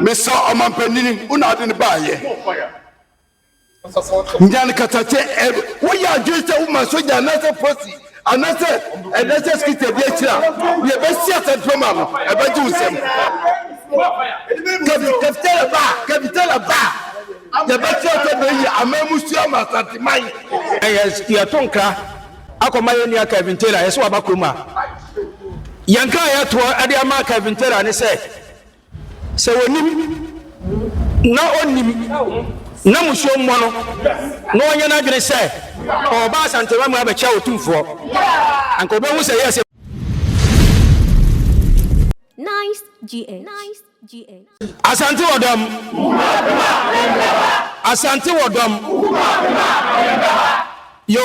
Mesa Omanpenini, una didn't buy ye. Nyan Katate, we are just a woman, so you're another pussy. Another skit of the chair. We have best set at Romano, a better them. Capital bar. The better of a Mamusiama at mine. Yes, Yatonka, Akomayania Kevin Taylor, as Wabakuma. Yankaya to Adiama Kevin Taylor, and he said, so not only no musho mono no yana gre say o ba asante wa ma ba cha otumfo anko be hu say yes nice ga asante wodom yo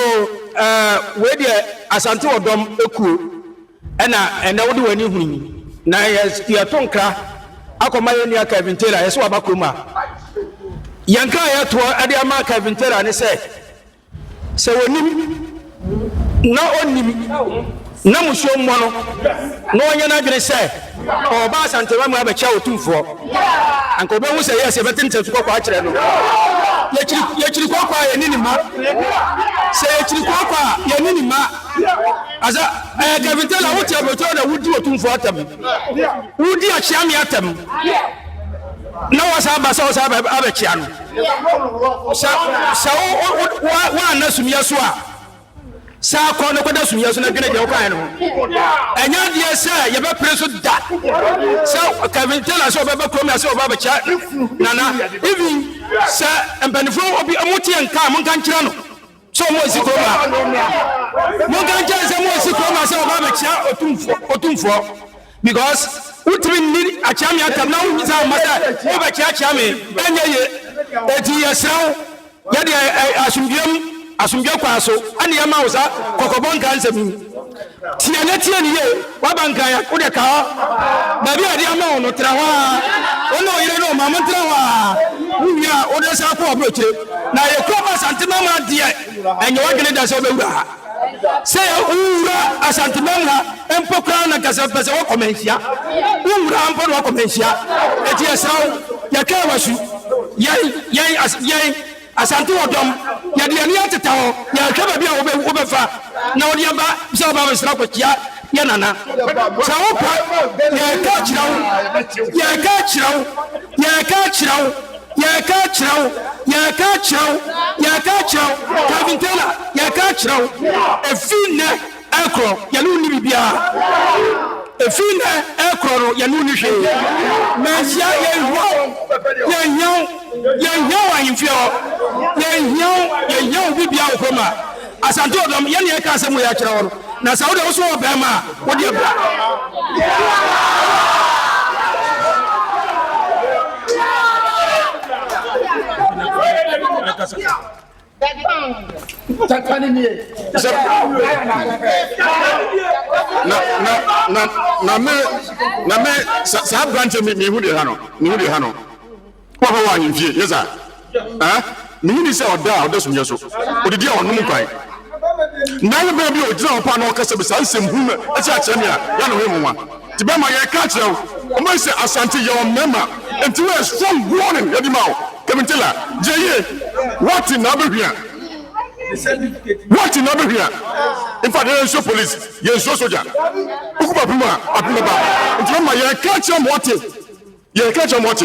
we de asante wodom eku ena wo de wani huni na yes ya tonkra akoma ni aka Kevin Taylor yes wa bakoma yanka ya to ade ama Kevin Taylor ne say se wonim na onim na musho mmono no onya na dwene say o ba asante ba mu abacha otumfo anko be hu say yes betente tukọ kwa akire no ya chiri kwa ya nini ma se ya chiri kwa ya nini ma aza Kevin Taylor wuti aboto na wudi otumfo atam wudi achiami atam na wasaba sa abechia no sa wa na sumia so a sa ko no kwada sumia so na dwene je okan no enya die se ye be preso da sa Kevin Taylor so be krom ya se obabechia nana even sa empanifo obi amuti enka mun kan kira no so mo sikroma mun kan kira se mo sikroma se obabechia otumfo because utri ni achami atam na unza mata obechia achami enye eti yesraw ya de asumbiam kwa so ani ya mausa kokobon kan nsem tie ni ye wa bankan ya wo de ka ba bi ade ama ono tra wa ono yire no ma montra wa uwia o de sa ko obroche na ye ko ba santima ma de enye wa gele da so be wura se ura asante mama empokra na kasa pese wo komensia ura ampo wo komensia eti yesraw ya ka wasu yai asante wodom ya de ani ateta ho ya hwa ba bia wo be fa na wo de ba se ba be sra ko kia ya nana sa wo pa ya ka chirawo Kevin Taylor ya ka chirawo efine ekro ya no ni bibia efine ekro no ya no ni hwe mesia ye nyaw ayimfio ye nyaw bibia okoma asante odom ye ne ka asemu ya chirawo na sa wo de wo so obema wo de bra na me sa branch me hu de ha no kwa wa nyimfie yesa me hu di se oda sumye so odidi a onum kwan na me be bi ojira opa na okase be sa nsem hu me acha acha me ya no we mwa ti be ma ye ka kire o mo se asante ye o mema enti we strong warning ya di ma o Kevin Taylor jeye what in abehia in fact they show police they show soldier ukuba puma ba enti ma ye ka kire mo what ye ka kire mo what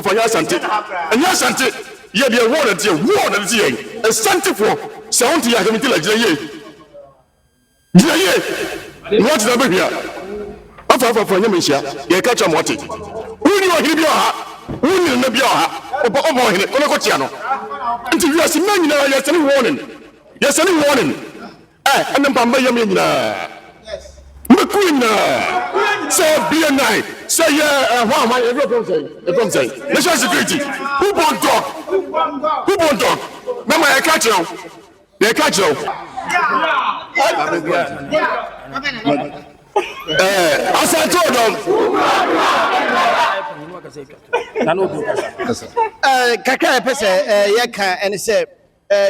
for ya asante enya asante ye de war na tie asante for sound ya Kevin Taylor jeye what na abehia for nyame hia ye ka kire mo what uni o hiri bi ha uni na bi ha obo hiri ono ko tia no nti wi asi man nyina ya sene warning and pamba yam nyina yes mekuina say be a night say why everyone say national security who born dog mama ya catch you asante wo dom kaka pese ye kan ene se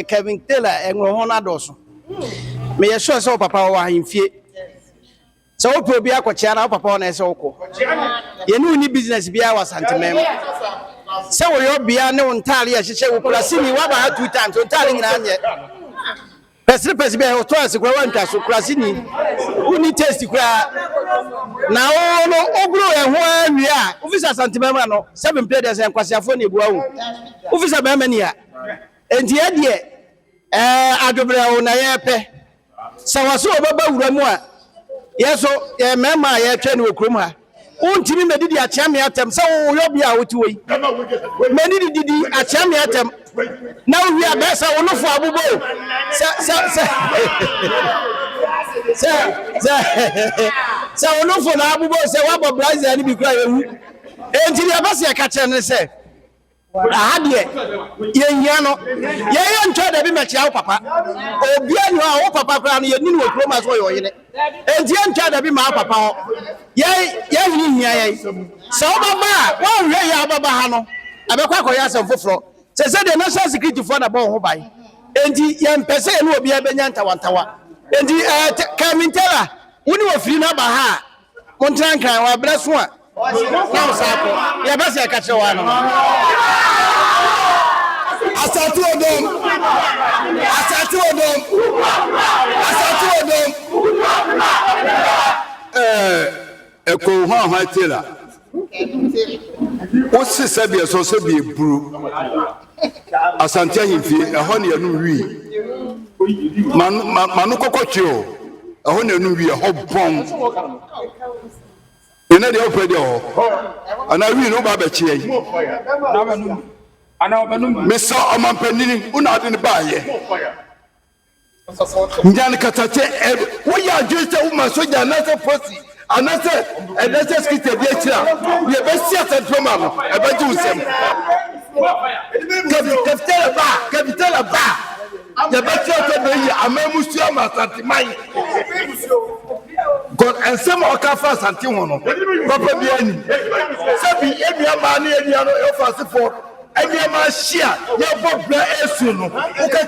Kevin Taylor enwo ho na do so me ye sure se papa wa himfie So wo pro bia kwachia na papa na ese woko ye ne uni business bia wa santemem se wo yo bia ne wontale ya hyehyɛ wo kurase ni wa ba ha 2 times wontale nyina anye pesi bia wo to ase kura wantwa so kurase ni uni taste kura na wo no ogro ehwo awie a ofisa santemem no 7 play des enkwasiafo na ebuawo ofisa ba mani a enti e de adwobre wo na ye pe se waso obaba wura mu a yeso ye mema ye twa ne okrom ha untimi medidi achiame atem se wo yo bia wo ti wo yi medidi didi achiame atem na wo wi abesa wo nofo abubo se wo nofo na abubo se wa bo brazil ni bi kura yewu enti ya basa ya ka che ne se ahade ye hia no ye ntwa da bi mechi awo papa obi anu a wo papa kura no ye ni no okrom aso yo yene enti ntwa da bi ma papa ho ye hini hia ye so baba wo hwe ya baba ha no abekwa koya asem foforo se the national security for na bon ho bai enti ye mpese no obi abenya ntawantawa enti kamintela woni wo firi na ba ha montran kan wa breso a na usako ya basi akachewa no Asante wo dom eko ha tela o se sabe so se bi buru asante ahimfie eho ne anu wi manu kokotwe o eho ne anu wi eho bon ina de opede o ana wi no ba be chie Mr. Omanpenini, una didn't buy it. Njan Katate, we are just a woman, so you're not a pussy. Another skit of the we are best set at Roman, about you. Capital bar. The better of the year, a memusiama at mine. God and some of Kafas and Timono, Papa Biani. Sabi, every man, any other officer for. And you must share your book. No, okay,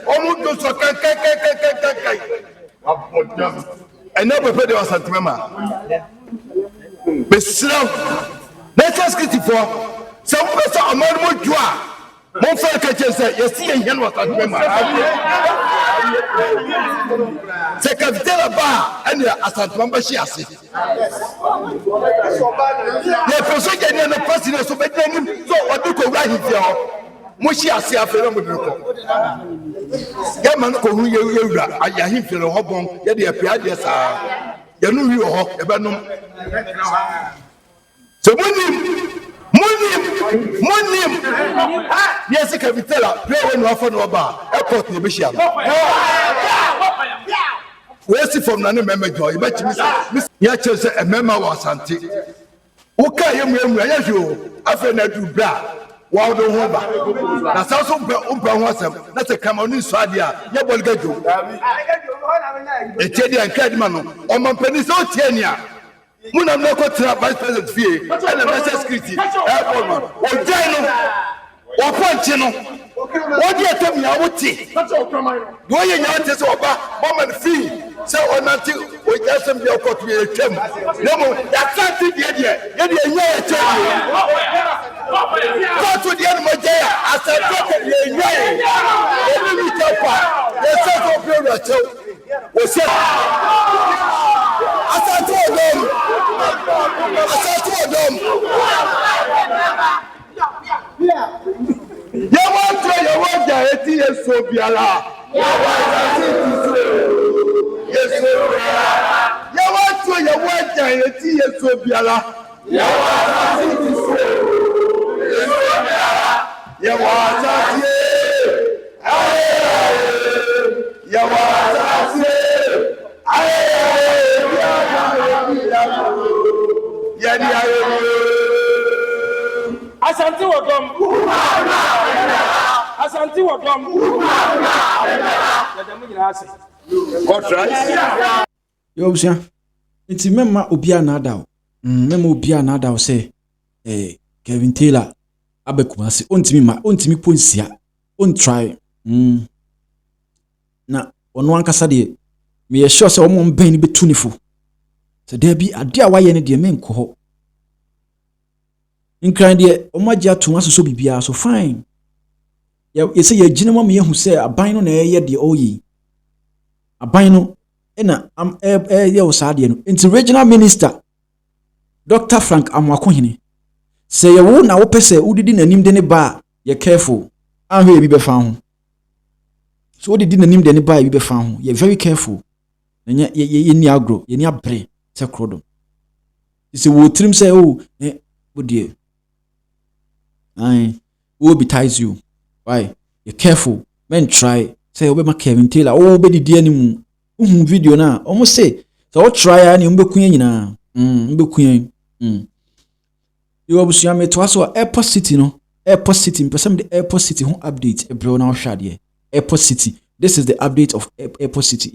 almost and never pay the Santimama. But slow, let's ask it for some person a man more joie. Mon frère Chrétien say, you see a young was at Mema. C'est capitaine là-bas, and you are at Mamba Chiasi. Les personnes qui n'ont pas signé ce bêtiment, on doit qu'on va y faire. Moi, je suis assez à faire un peu de temps. Il y a un peu de temps, il y a un peu de temps, il y a des pieds, il y a ça. Il y a nous, il y a non. C'est mon name. Yes, I can tell her. Play when you are from Oba. Airport, the Bishop. Where's he from? None member joy. But Miss Yachel, a member was anti. Okay, you after that, do blah. Wow, the Hoba. That's also Umpa. That's a Cameroon Swadia. You will get you. A Teddy and Cadman. On my penny, so Tenia. Muna mnako tra vice president fie and the message security airport man o jeno o ponche no o di atem ya wuti do ye nya ante so oba moment fee say onanti o jasem bi okot bi etem nemo ya santi die nya ya chem ko to die no mojeya asante die nya ebi mi topa ye se ko pro na chew o se Asante wo dom. Ye want to ye want ja eti yeso biala. Ye want to ye want ja eti yeso biala. Ye want Asante wo dom. Asante wo dom. God Christ. Yo busia. Nti mema obia na adaw. Mema obia na adaw say Kevin Taylor abekumase ontimi ponsia. On try. Na ono ankasa de me sure say omo mben ni betunifo. So there be ade a waye ne de men ko ho nkran de omaji ato aso so bibia so fine ye say ye gina mam ye hu say aban no na ye de oyi aban no na am ye wo sa de no nti regional minister Dr. Frank Amwakohene say ye wo na wo pese udidi nanim de ne ba ye careful ahwe bi be fa ho so udidi nanim de ne ba bi be fa ho ye very careful ye ni agro ye ni abre se krodom isi wo trim say oh wo die will betize you. Why? You're careful. Men try. Say, Obama Kevin Taylor. Oh, be the animal. Video na. Almost say. So what try any queen na. Queen. You obviously am to us Airport City no. Airport City. Person the Airport City home update. A bro now shad here. Airport City. This is the update of Airport City.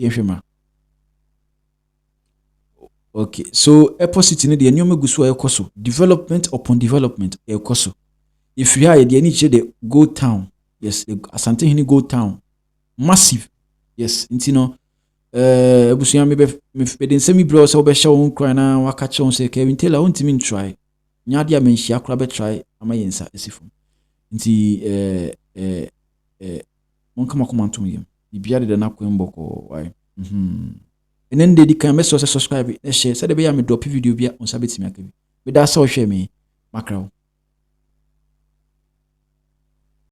Okay. So Airport City ne the new gusu ekoso. Development upon development ekoso. If you are the go town, yes, the Asantehene go town, massive, yes. Intino, Busia me didn't send me bros over show cry now. I catch on say Kevin Taylor won't mean try. Nyadia men she akrabe try. Ama yensa esifum. Inti mon kama to me. Ibia de na kwemboko why. And then they can message subscribe. Share. Say the be me drop video bia on sabeti me akabi. Be da so share me. Macro.